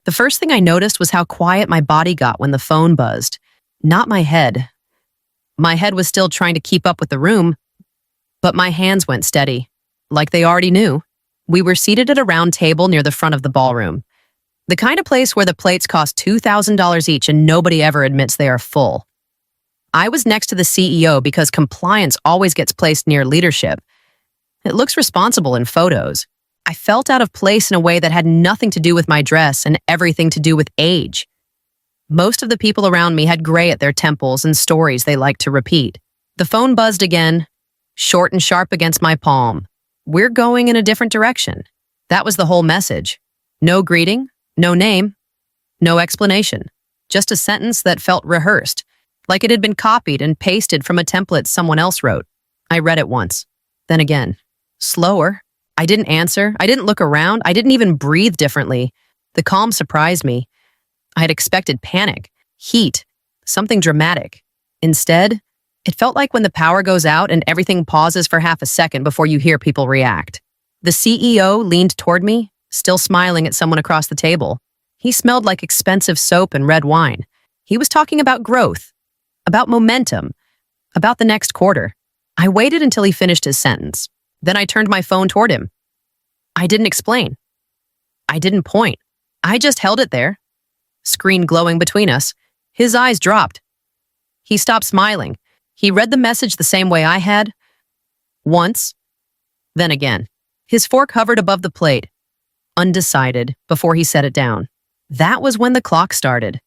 The first thing I noticed was how quiet my body got when the phone buzzed. Not my head. My head was still trying to keep up with the room, but my hands went steady, like they already knew. We were seated at a round table near the front of the ballroom. The kind of place where the plates cost $2,000 each and nobody ever admits they are full. I was next to the CEO because compliance always gets placed near leadership. It looks responsible in photos. I felt out of place in a way that had nothing to do with my dress and everything to do with age. Most of the people around me had gray at their temples and stories they liked to repeat. The phone buzzed again, short and sharp against my palm. We're going in a different direction. That was the whole message. No greeting, no name, no explanation. Just a sentence that felt rehearsed, like it had been copied and pasted from a template someone else wrote. I read it once, then again. Slower. I didn't answer. I didn't look around. I didn't even breathe differently. The calm surprised me. I had expected panic, heat, something dramatic. Instead, it felt like when the power goes out and everything pauses for half a second before you hear people react. The CEO leaned toward me, still smiling at someone across the table. He smelled like expensive soap and red wine. He was talking about growth, about momentum, about the next quarter. I waited until he finished his sentence. Then I turned my phone toward him. I didn't explain. I didn't point. I just held it there, screen glowing between us. His eyes dropped. He stopped smiling. He read the message the same way I had. Once, then again. His fork hovered above the plate, undecided, before he set it down. That was when the clock started.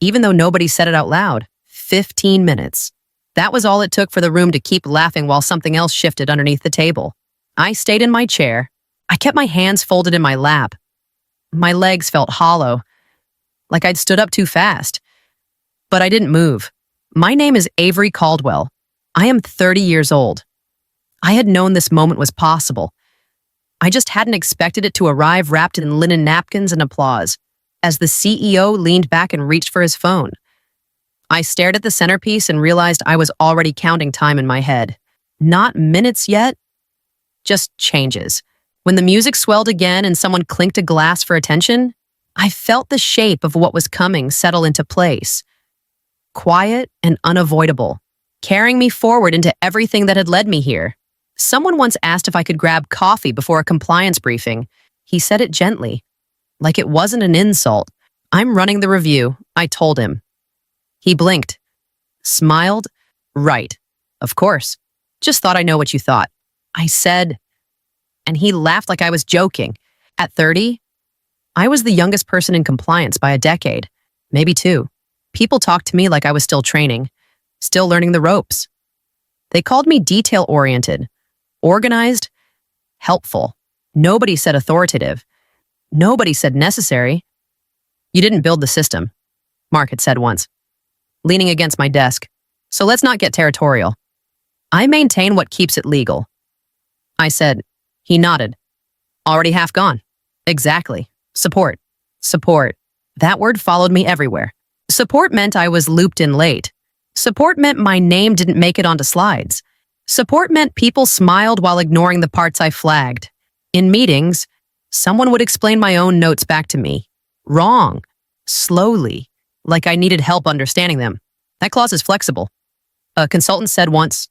Even though nobody said it out loud, 15 minutes. That was all it took for the room to keep laughing while something else shifted underneath the table. I stayed in my chair. I kept my hands folded in my lap. My legs felt hollow, like I'd stood up too fast. But I didn't move. My name is Avery Caldwell. I am 30 years old. I had known this moment was possible. I just hadn't expected it to arrive wrapped in linen napkins and applause. As the CEO leaned back and reached for his phone, I stared at the centerpiece and realized I was already counting time in my head. Not minutes yet, just changes. When the music swelled again and someone clinked a glass for attention, I felt the shape of what was coming settle into place. Quiet and unavoidable, carrying me forward into everything that had led me here. Someone once asked if I could grab coffee before a compliance briefing. He said it gently, like it wasn't an insult. I'm running the review, I told him. He blinked, smiled. Right, of course. Just thought I know what you thought. I said, and he laughed like I was joking. At 30, I was the youngest person in compliance by a decade, maybe two. People talked to me like I was still training, still learning the ropes. They called me detail-oriented, organized, helpful. Nobody said authoritative. Nobody said necessary. You didn't build the system, Mark had said once, leaning against my desk. So let's not get territorial. I maintain what keeps it legal. I said. He nodded. Already half gone. Exactly. Support. Support. That word followed me everywhere. Support meant I was looped in late. Support meant my name didn't make it onto slides. Support meant people smiled while ignoring the parts I flagged. In meetings, someone would explain my own notes back to me. Wrong. Slowly. Like I needed help understanding them. That clause is flexible. A consultant said once.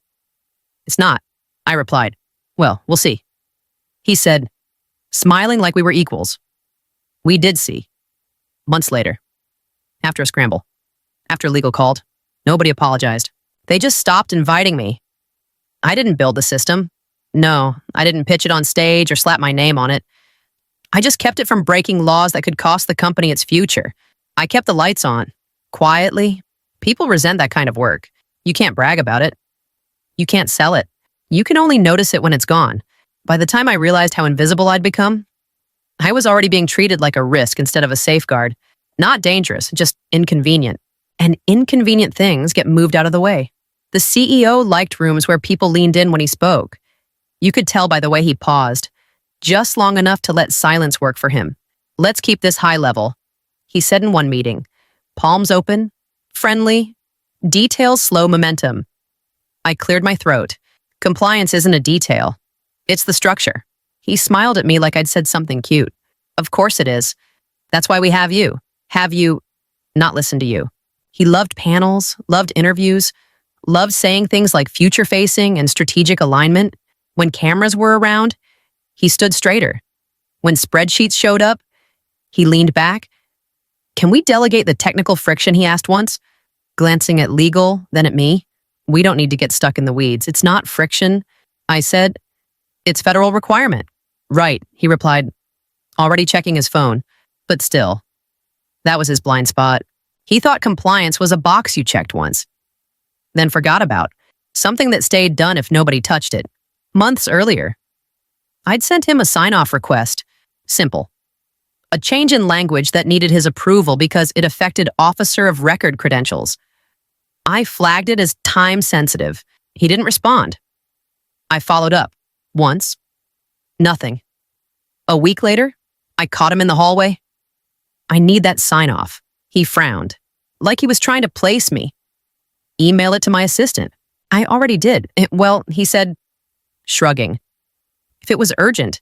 It's not. I replied. Well, we'll see. He said, smiling like we were equals. We did see. Months later. After a scramble. After legal called. Nobody apologized. They just stopped inviting me. I didn't build the system. No, I didn't pitch it on stage or slap my name on it. I just kept it from breaking laws that could cost the company its future. I kept the lights on. Quietly. People resent that kind of work. You can't brag about it. You can't sell it. You can only notice it when it's gone. By the time I realized how invisible I'd become, I was already being treated like a risk instead of a safeguard. Not dangerous, just inconvenient. And inconvenient things get moved out of the way. The CEO liked rooms where people leaned in when he spoke. You could tell by the way he paused, just long enough to let silence work for him. Let's keep this high level, he said in one meeting. Palms open, friendly, details slow momentum. I cleared my throat. Compliance isn't a detail. It's the structure. He smiled at me like I'd said something cute. Of course it is. That's why we have you. Have you not listened to you? He loved panels, loved interviews, loved saying things like future-facing and strategic alignment. When cameras were around, he stood straighter. When spreadsheets showed up, he leaned back. Can we delegate the technical friction, he asked once, glancing at legal, then at me. We don't need to get stuck in the weeds. It's not friction, I said. It's federal requirement. Right, he replied, already checking his phone. But still, that was his blind spot. He thought compliance was a box you checked once, then forgot about, something that stayed done if nobody touched it. Months earlier, I'd sent him a sign-off request. Simple. A change in language that needed his approval because it affected officer of record credentials. I flagged it as time-sensitive. He didn't respond. I followed up. Once. Nothing. A week later, I caught him in the hallway. I need that sign-off. He frowned, like he was trying to place me. Email it to my assistant. I already did. Well, he said, shrugging. If it was urgent,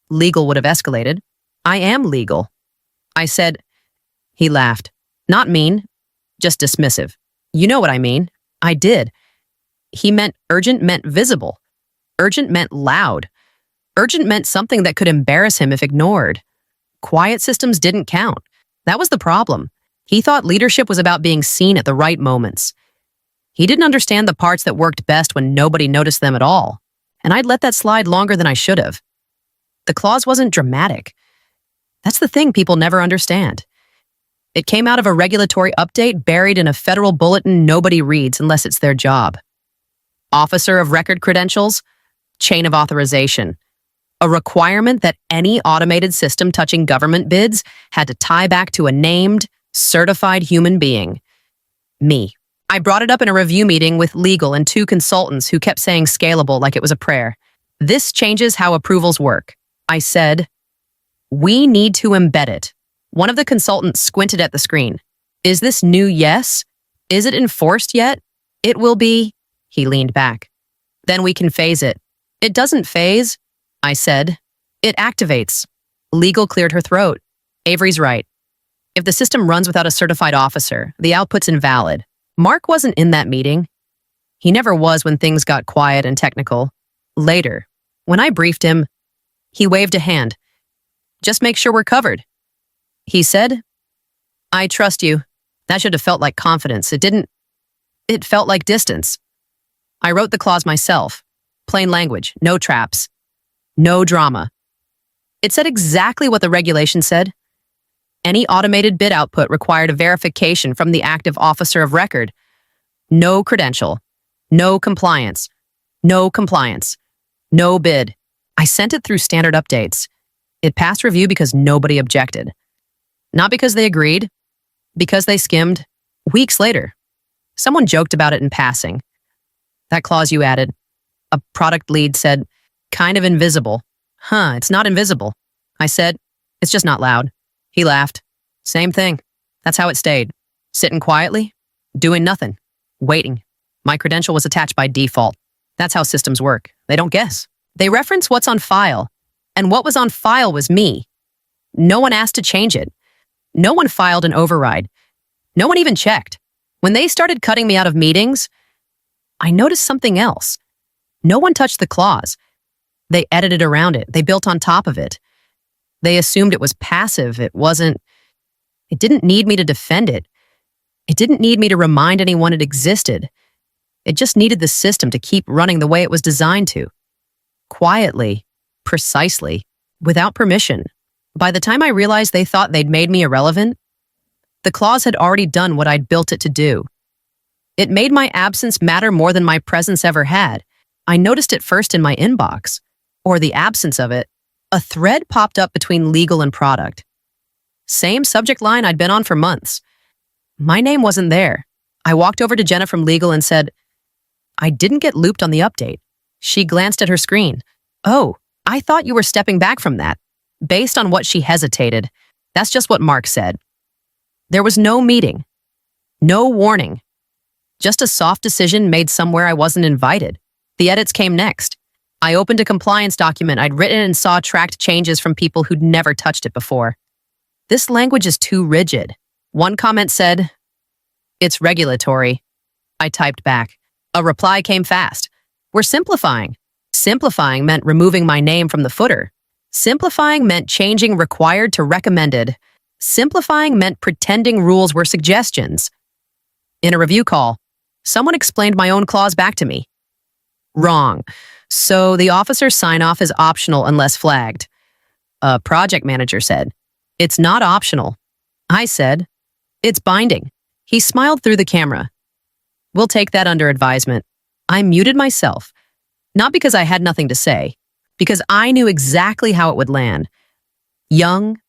legal would have escalated. I am legal. I said, he laughed. Not mean, just dismissive. You know what I mean. I did. He meant urgent meant visible. Urgent meant loud. Urgent meant something that could embarrass him if ignored. Quiet systems didn't count. That was the problem. He thought leadership was about being seen at the right moments. He didn't understand the parts that worked best when nobody noticed them at all, and I'd let that slide longer than I should have. The clause wasn't dramatic. That's the thing people never understand. It came out of a regulatory update buried in a federal bulletin nobody reads unless it's their job. Officer of record credentials, chain of authorization. A requirement that any automated system touching government bids had to tie back to a named, certified human being. Me. I brought it up in a review meeting with legal and 2 consultants who kept saying scalable like it was a prayer. This changes how approvals work. I said, we need to embed it. One of the consultants squinted at the screen. Is this new yes? Is it enforced yet? It will be. He leaned back. Then we can phase it. It doesn't phase, I said. It activates. Legal cleared her throat. Avery's right. If the system runs without a certified officer, the output's invalid. Mark wasn't in that meeting. He never was when things got quiet and technical. Later, when I briefed him, he waved a hand. Just make sure we're covered. He said, I trust you. That should have felt like confidence. It didn't. It felt like distance. I wrote the clause myself. Plain language, no traps, no drama. It said exactly what the regulation said. Any automated bid output required a verification from the active officer of record. No credential, no compliance, no compliance, no bid. I sent it through standard updates. It passed review because nobody objected. Not because they agreed, because they skimmed. Weeks later, someone joked about it in passing. That clause you added. A product lead said, kind of invisible. It's not invisible. I said, it's just not loud. He laughed. Same thing. That's how it stayed. Sitting quietly, doing nothing, waiting. My credential was attached by default. That's how systems work. They don't guess. They reference what's on file, and what was on file was me. No one asked to change it. No one filed an override. No one even checked. When they started cutting me out of meetings, I noticed something else. No one touched the clause. They edited around it. They built on top of it. They assumed it was passive. It wasn't. It didn't need me to defend it. It didn't need me to remind anyone it existed. It just needed the system to keep running the way it was designed to. Quietly, precisely, without permission. By the time I realized they thought they'd made me irrelevant, the clause had already done what I'd built it to do. It made my absence matter more than my presence ever had. I noticed it first in my inbox, or the absence of it. A thread popped up between legal and product. Same subject line I'd been on for months. My name wasn't there. I walked over to Jenna from legal and said, I didn't get looped on the update. She glanced at her screen. Oh, I thought you were stepping back from that. Based on what she hesitated. That's just what Mark said. There was no meeting. No warning. Just a soft decision made somewhere I wasn't invited. The edits came next. I opened a compliance document I'd written and saw tracked changes from people who'd never touched it before. This language is too rigid. One comment said, "It's regulatory." I typed back. A reply came fast. "We're simplifying." Simplifying meant removing my name from the footer. Simplifying meant changing required to recommended. Simplifying meant pretending rules were suggestions. In a review call, someone explained my own clause back to me. Wrong. So the officer's sign-off is optional unless flagged. A project manager said, "It's not optional." I said, "It's binding." He smiled through the camera. "We'll take that under advisement." I muted myself, not because I had nothing to say, because I knew exactly how it would land. Young,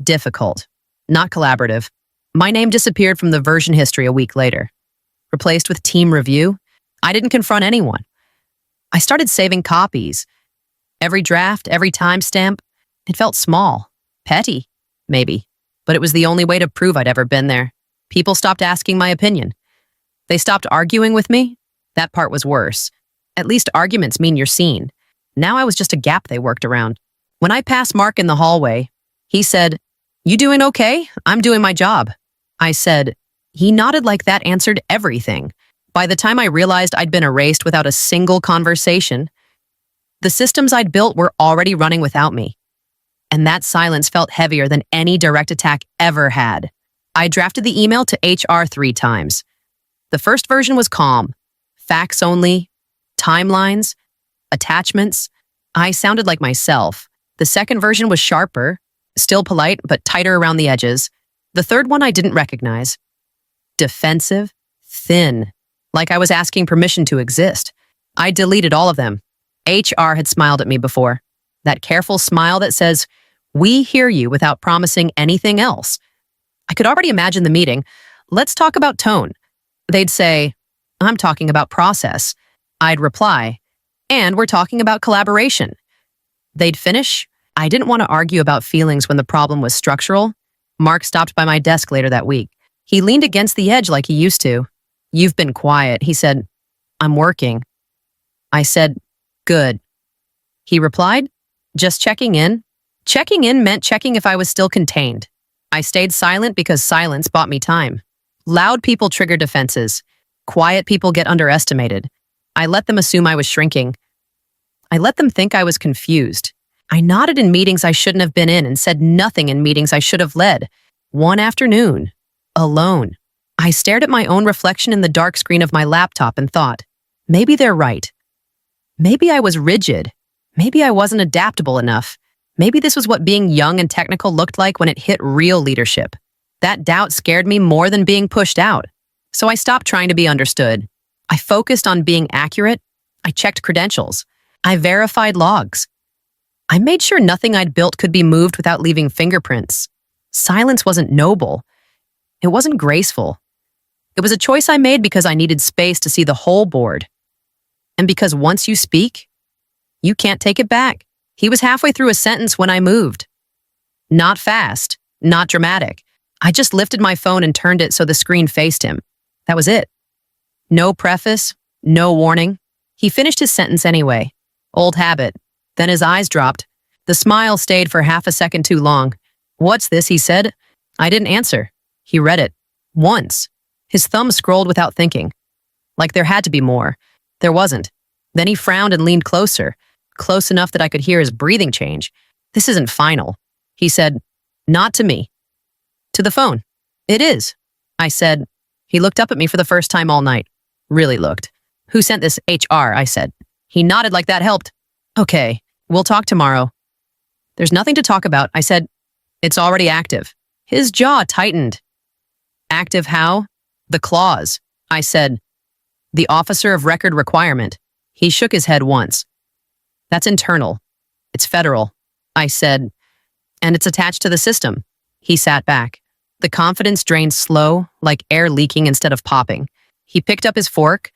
difficult, not collaborative. My name disappeared from the version history a week later. Replaced with team review, I didn't confront anyone. I started saving copies. Every draft, every timestamp, it felt small, petty, maybe, but it was the only way to prove I'd ever been there. People stopped asking my opinion. They stopped arguing with me. That part was worse. At least arguments mean you're seen. Now I was just a gap they worked around. When I passed Mark in the hallway, he said, "You doing okay? I'm doing my job." I said, he nodded like that answered everything. By the time I realized I'd been erased without a single conversation, the systems I'd built were already running without me. And that silence felt heavier than any direct attack ever had. I drafted the email to HR 3 times. The first version was calm. Facts only, timelines, attachments. I sounded like myself. The second version was sharper, still polite, but tighter around the edges. The third one I didn't recognize. Defensive, thin, like I was asking permission to exist. I deleted all of them. HR had smiled at me before. That careful smile that says, "We hear you," without promising anything else. I could already imagine the meeting. "Let's talk about tone." They'd say, "I'm talking about process." I'd reply, "And we're talking about collaboration." They'd finish. I didn't want to argue about feelings when the problem was structural. Mark stopped by my desk later that week. He leaned against the edge like he used to. "You've been quiet," he said. "I'm working." I said, "Good." He replied, "Just checking in." Checking in meant checking if I was still contained. I stayed silent because silence bought me time. Loud people trigger defenses. Quiet people get underestimated. I let them assume I was shrinking. I let them think I was confused. I nodded in meetings I shouldn't have been in and said nothing in meetings I should have led. One afternoon, alone, I stared at my own reflection in the dark screen of my laptop and thought, maybe they're right. Maybe I was rigid. Maybe I wasn't adaptable enough. Maybe this was what being young and technical looked like when it hit real leadership. That doubt scared me more than being pushed out. So I stopped trying to be understood. I focused on being accurate. I checked credentials. I verified logs. I made sure nothing I'd built could be moved without leaving fingerprints. Silence wasn't noble. It wasn't graceful. It was a choice I made because I needed space to see the whole board. And because once you speak, you can't take it back. He was halfway through a sentence when I moved. Not fast, not dramatic. I just lifted my phone and turned it so the screen faced him. That was it. No preface, no warning. He finished his sentence anyway. Old habit. Then his eyes dropped. The smile stayed for half a second too long. "What's this?" he said. I didn't answer. He read it. Once. His thumb scrolled without thinking. Like there had to be more. There wasn't. Then he frowned and leaned closer, close enough that I could hear his breathing change. "This isn't final." He said, "Not to me." "To the phone." "It is." I said. He looked up at me for the first time all night. Really looked. "Who sent this HR?" I said. He nodded like that helped. "Okay, we'll talk tomorrow." "There's nothing to talk about," I said. "It's already active." His jaw tightened. "Active how?" "The clause." I said. "The officer of record requirement." He shook his head once. "That's internal. It's federal." I said. "And it's attached to the system." He sat back. The confidence drained slow, like air leaking instead of popping. He picked up his fork,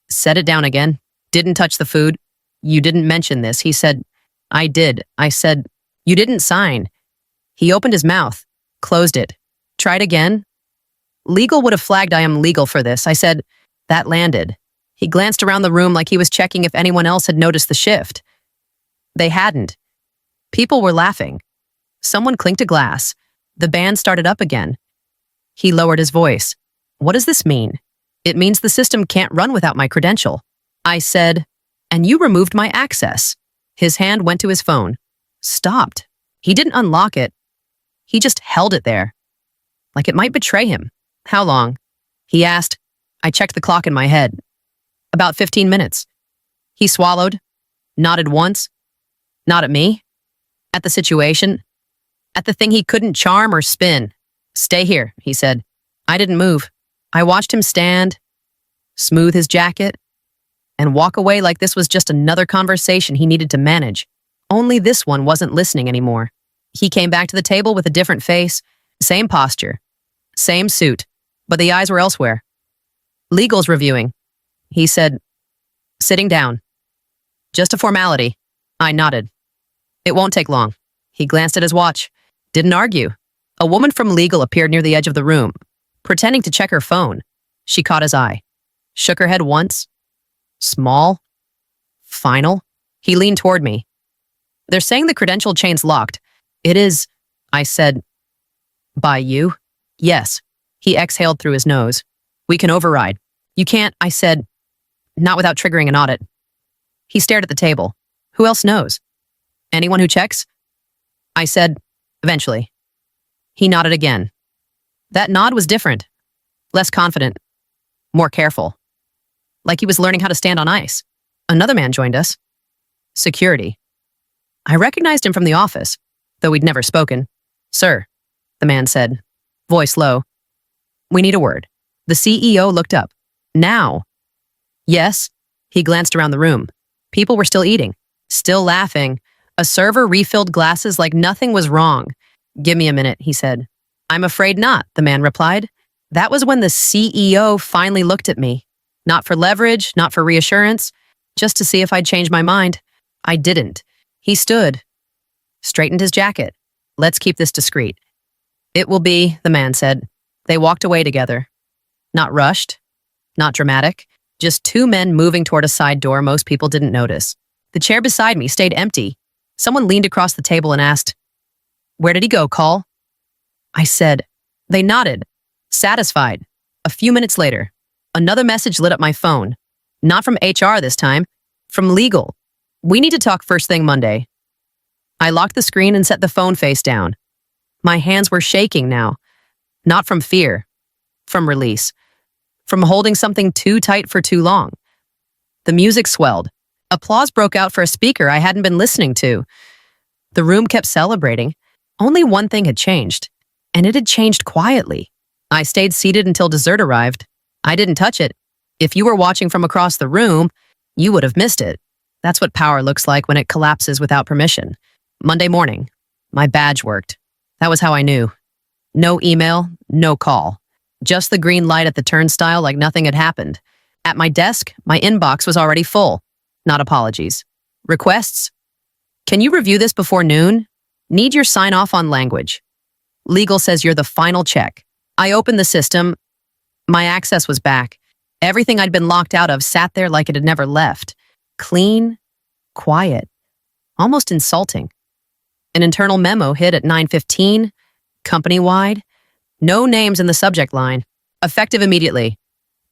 set it down again, didn't touch the food. "You didn't mention this," he said. "I did." I said. "You didn't sign." He opened his mouth, closed it. "Tried again." "Legal would have flagged I am legal for this." I said. That landed. He glanced around the room like he was checking if anyone else had noticed the shift. They hadn't. People were laughing. Someone clinked a glass. The band started up again. He lowered his voice. What does this mean? It means the system can't run without my credential. I said, and you removed my access. His hand went to his phone. Stopped. He didn't unlock it. He just held it there. Like it might betray him. How long? He asked. I checked the clock in my head. About 15 minutes. He swallowed, nodded once, not at me, at the situation, at the thing he couldn't charm or spin. Stay here, he said. I didn't move. I watched him stand, smooth his jacket, and walk away like this was just another conversation he needed to manage. Only this one wasn't listening anymore. He came back to the table with a different face, same posture, same suit, but the eyes were elsewhere. Legal's reviewing. He said, sitting down. Just a formality. I nodded. It won't take long. He glanced at his watch. Didn't argue. A woman from legal appeared near the edge of the room, pretending to check her phone. She caught his eye. Shook her head once. Small. Final. He leaned toward me. They're saying the credential chain's locked. It is, I said. By you? Yes. He exhaled through his nose. We can override. You can't, I said. Not without triggering an audit. He stared at the table. Who else knows? Anyone who checks? I said, eventually. He nodded again. That nod was different. Less confident. More careful. Like he was learning how to stand on ice. Another man joined us. Security. I recognized him from the office, though we'd never spoken. Sir, the man said, voice low. We need a word. The CEO looked up. Now. Yes. He glanced around the room. People were still eating, still laughing. A server refilled glasses like nothing was wrong. Give me a minute, he said. I'm afraid not, the man replied. That was when the CEO finally looked at me. Not for leverage, not for reassurance, just to see if I'd change my mind. I didn't. He stood, straightened his jacket. Let's keep this discreet. It will be, the man said. They walked away together. Not rushed, not dramatic, just two men moving toward a side door most people didn't notice. The chair beside me stayed empty. Someone leaned across the table and asked, Where did he go, Call? I said. They nodded, satisfied. A few minutes later, another message lit up my phone. Not from HR this time, from legal. We need to talk first thing Monday. I locked the screen and set the phone face down. My hands were shaking now. Not from fear, from release. From holding something too tight for too long. The music swelled. Applause broke out for a speaker I hadn't been listening to. The room kept celebrating. Only one thing had changed, and it had changed quietly. I stayed seated until dessert arrived. I didn't touch it. If you were watching from across the room, you would have missed it. That's what power looks like when it collapses without permission. Monday morning, my badge worked. That was how I knew. No email, no call. Just the green light at the turnstile like nothing had happened. At my desk, my inbox was already full. Not apologies. Requests? Can you review this before noon? Need your sign off on language. Legal says you're the final check. I opened the system. My access was back. Everything I'd been locked out of sat there like it had never left. Clean, quiet, almost insulting. An internal memo hit at 9:15, company-wide. No names in the subject line. Effective immediately.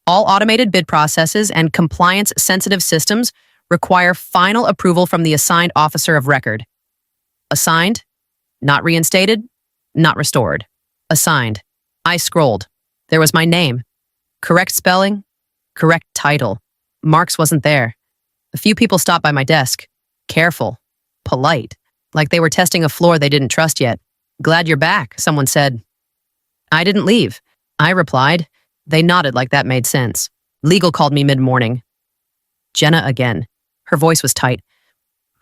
All automated bid processes and compliance-sensitive systems require final approval from the assigned officer of record. Assigned, not reinstated, not restored. Assigned. I scrolled. There was my name. Correct spelling, correct title. Marks wasn't there. A few people stopped by my desk. Careful, polite, like they were testing a floor they didn't trust yet. Glad you're back, someone said. I didn't leave. I replied. They nodded like that made sense. Legal called me mid-morning. Jenna again. Her voice was tight.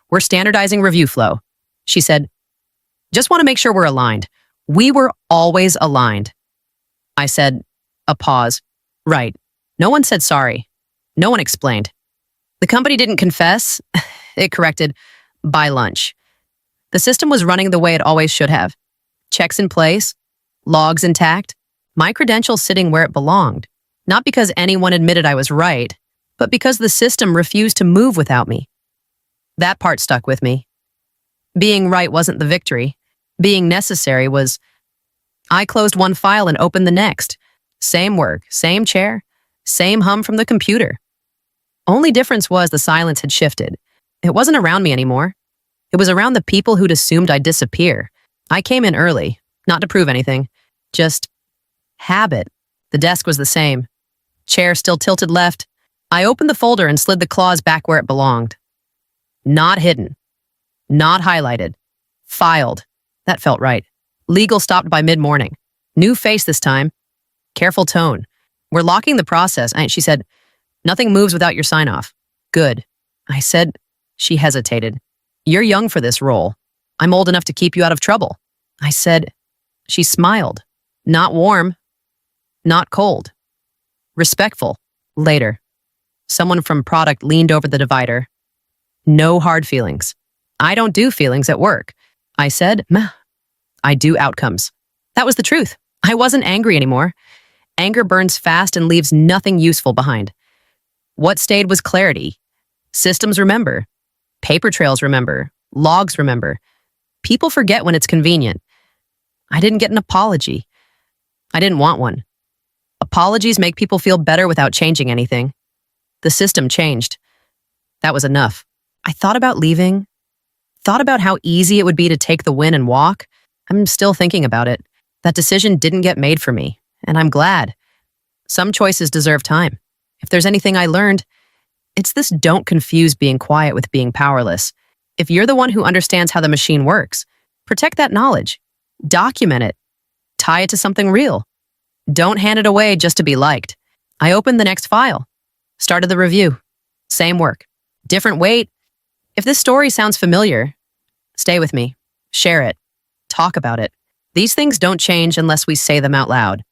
We're standardizing review flow. She said, just want to make sure we're aligned. We were always aligned. I said, a pause. Right. No one said sorry. No one explained. The company didn't confess. It corrected by lunch. The system was running the way it always should have. Checks in place, logs intact, my credentials sitting where it belonged. Not because anyone admitted I was right, but because the system refused to move without me. That part stuck with me. Being right wasn't the victory. Being necessary was I closed one file and opened the next. Same work, same chair, same hum from the computer. Only difference was the silence had shifted. It wasn't around me anymore. It was around the people who'd assumed I'd disappear. I came in early, not to prove anything, just habit. The desk was the same. Chair still tilted left. I opened the folder and slid the claws back where it belonged. Not hidden. Not highlighted. Filed. That felt right. Legal stopped by mid-morning. New face this time. Careful tone. We're locking the process. She said, nothing moves without your sign-off. Good. I said. She hesitated. You're young for this role. I'm old enough to keep you out of trouble. I said. She smiled. Not warm. Not cold. Respectful. Later. Someone from product leaned over the divider. No hard feelings. I don't do feelings at work. I said, meh. I do outcomes. That was the truth. I wasn't angry anymore. Anger burns fast and leaves nothing useful behind. What stayed was clarity. Systems remember. Paper trails remember. Logs remember. People forget when it's convenient. I didn't get an apology. I didn't want one. Apologies make people feel better without changing anything. The system changed. That was enough. I thought about leaving. Thought about how easy it would be to take the win and walk. I'm still thinking about it. That decision didn't get made for me, and I'm glad. Some choices deserve time. If there's anything I learned, it's this: don't confuse being quiet with being powerless. If you're the one who understands how the machine works, protect that knowledge. Document it. Tie it to something real. Don't hand it away just to be liked. I opened the next file. Started the review. Same work. Different weight. If this story sounds familiar, stay with me. Share it. Talk about it. These things don't change unless we say them out loud.